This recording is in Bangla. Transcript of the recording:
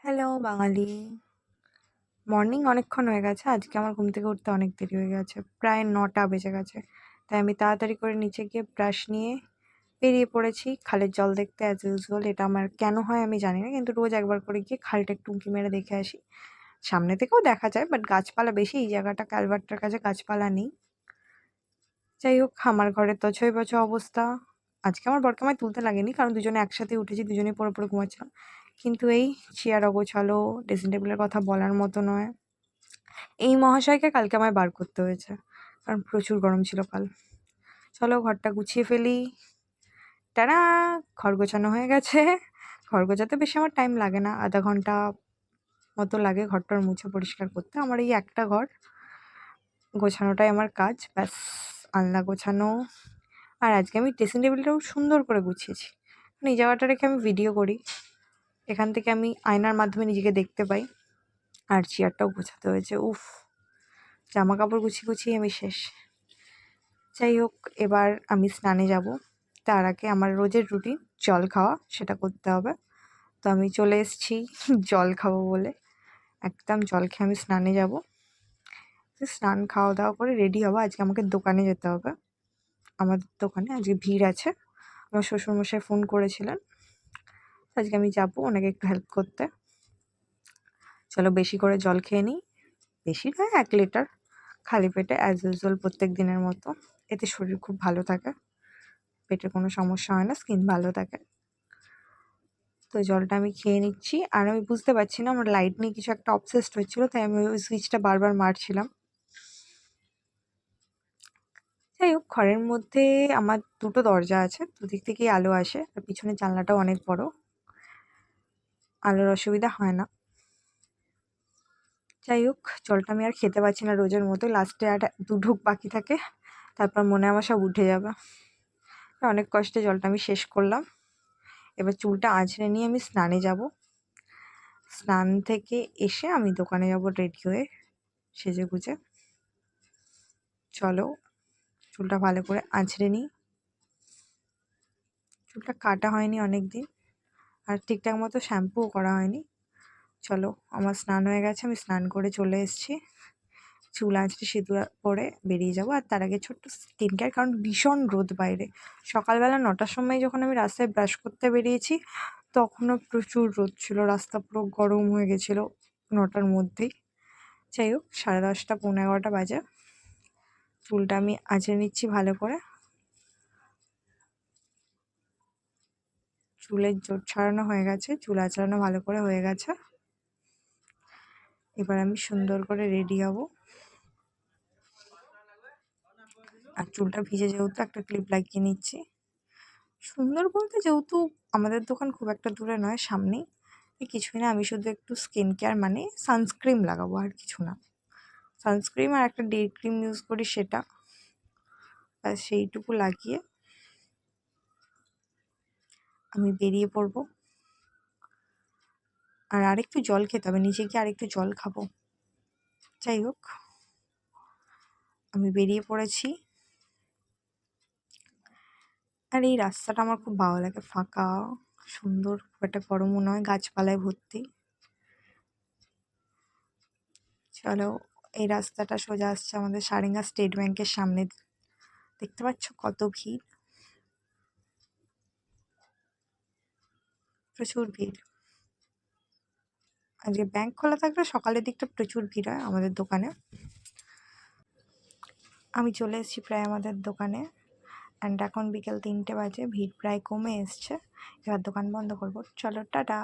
হ্যালো বাঙালি। মর্নিং অনেকক্ষণ হয়ে গেছে। আজকে আমার ঘুম থেকে উঠতে অনেক দেরি হয়ে গেছে। প্রায় ৯টা বেজে গেছে। তাই আমি তাড়াতাড়ি করে নিচে গিয়ে ব্রাশ নিয়ে বেরিয়ে পড়েছি খালের জল দেখতে অ্যাজ ইউজুয়াল। এটা আমার কেন হয় আমি জানি না, কিন্তু রোজ একবার করে গিয়ে খালটা একটু উঁকি মেরে দেখে আসি। সামনে থেকেও দেখা যায়, বাট গাছপালা বেশি এই জায়গাটা, কালভার্টটার কাছে গাছপালা নেই। যাই হোক, আমার ঘরের তো ছয় বছর অবস্থা। আজকে আমার বরকে আমায় তুলতে লাগেনি, কারণ দুজনে একসাথে উঠেছি, দুজনেই পড়ে পড়ে ঘুমাচ্ছিলাম। কিন্তু এই চেয়ার অগোছালো, ড্রেসিং টেবিলের কথা বলার মতো নয়। এই মহাশয়কে কালকে আমায় বার করতে হয়েছে, কারণ প্রচুর গরম ছিল কাল। চলো ঘরটা গুছিয়ে ফেলি। টানা! ঘর গোছানো হয়ে গেছে। ঘর গোছাতে বেশি আমার টাইম লাগে না, আধা ঘন্টা মতো লাগে ঘরটার মুছে পরিষ্কার করতে। আমার এই একটা ঘর গোছানোটাই আমার কাজ, ব্যাস। আলনা গোছানো। আর আজকে আমি ড্রেসিং টেবিলটাও সুন্দর করে গুছিয়েছি, কারণ এই জায়গাটা রেখে আমি ভিডিও করি। এখান থেকে আমি আয়নার মাধ্যমে নিজেকে দেখতে পাই। আর চেয়ারটাও গোছাতে হয়েছে, উফ! জামা কাপড় গুছিয়ে গুছিয়ে আমি শেষ। যাই হোক, এবার আমি স্নানে যাব। তার আগে আমার রোজের রুটিন জল খাওয়া, সেটা করতে হবে। তো আমি চলে এসেছি জল খাবো বলে। একদম জল খেয়ে আমি স্নানে যাব। স্নান খাওয়া দাওয়া করে রেডি হবো। আজকে আমাকে দোকানে যেতে হবে। আমাদের দোকানে আজকে ভিড় আছে। আমার শ্বশুরমশাই ফোন করেছিলেন, আজকে আমি যাবো ওনাকে একটু হেল্প করতে। চলো বেশি করে জল খেয়ে নিই। বেশি নয়, 1 লিটার, খালি পেটে অ্যাজ ইউজুয়াল প্রত্যেক দিনের মতো। এতে শরীর খুব ভালো থাকে, পেটের কোনো সমস্যা হয় না, স্কিন ভালো থাকে। তো জলটা আমি খেয়ে নিচ্ছি। আর আমি বুঝতে পারছি না, আমার লাইট নিয়ে কিছু একটা অবসেসড হচ্ছিল, তাই আমি ওই সুইচটা বারবার মারছিলাম। যাই হোক, ঘরের মধ্যে আমার দুটো দরজা আছে, দুদিক থেকেই আলো আসে, আর পিছনের জানলাটাও অনেক বড়, আলোর অসুবিধা হয় না। যাই হোক, জলটা আমি আর খেতে পারছি না রোজের মতো। লাস্টে আর 2 ঢুক বাকি থাকে, তারপর মনে আমার সব উঠে যাবে। অনেক কষ্টে জলটা আমি শেষ করলাম। এবার চুলটা আঁচড়ে নিয়ে আমি স্নানে যাব। স্নান থেকে এসে আমি দোকানে যাব রেডি হয়ে, সেজে গুজে। চলো চুলটা ভালো করে আঁচড়ে নিই। চুলটা কাটা হয়নি অনেক দিন, আর ঠিকঠাক মতো শ্যাম্পুও করা হয়নি। চলো, আমার স্নান হয়ে গেছে, আমি স্নান করে চলে এসেছি। চুল আঁচড়ে সিঁদুর পরে বেরিয়ে যাবো। আর তার আগে ছোট্ট স্কিন কেয়ার, কারণ ভীষণ রোদ বাইরে। সকালবেলা 9টার সময় যখন আমি রাস্তায় ব্রাশ করতে বেরিয়েছি, তখনও প্রচুর রোদ ছিল, রাস্তা পুরো গরম হয়ে গেছিলো 9টার মধ্যেই। যাই হোক, 10:30 পৌনে 11টা বাজে। চুলটা আমি আঁচড়ে নিচ্ছি ভালো করে। চুলের জট ছাড়ানো হয়ে গেছে, চুল আঁচড়ানো ভালো করে হয়ে গেছে। এবার আমি সুন্দর করে রেডি হব। আর চুলটা ভিজে যেহেতু একটা ক্লিপ লাগিয়ে নিচ্ছি। সুন্দর বলতে, যেহেতু আমাদের দোকান খুব একটা দূরে নয়, সামনেই, কিছুই না, আমি শুধু একটু স্কিন কেয়ার মানে সানস্ক্রিন লাগাবো, আর কিছু না। সানস্ক্রিন আর একটা ডে ক্রিম ইউজ করি, সেটা ব্যাস, সেইটুকু লাগিয়ে আমি বেরিয়ে পড়বো। আর আরেকটু জল খেতে হবে, নিচে গিয়ে আরেকটু জল খাবো। যাই হোক, আমি বেরিয়ে পড়েছি। আর এই রাস্তাটা আমার খুব ভালো লাগে, ফাঁকা, সুন্দর, খুব একটা গরমও নয়, গাছপালায় ভর্তি। চলো, এই রাস্তাটা সোজা আসছে আমাদের সারেঙ্গা স্টেট ব্যাংকের সামনে। দেখতে পাচ্ছ কত ভিড়, প্রচুর ভিড়। আজকে ব্যাংক খোলা থাকলে সকালের দিকটা প্রচুর ভিড় হয় আমাদের দোকানে। আমি চলে এসেছি প্রায় আমাদের দোকানে, অ্যান্ড এখন বিকেল 3টে বাজে, ভিড় প্রায় কমে এসছে। এবার দোকান বন্ধ করবো। চলো, টাটা।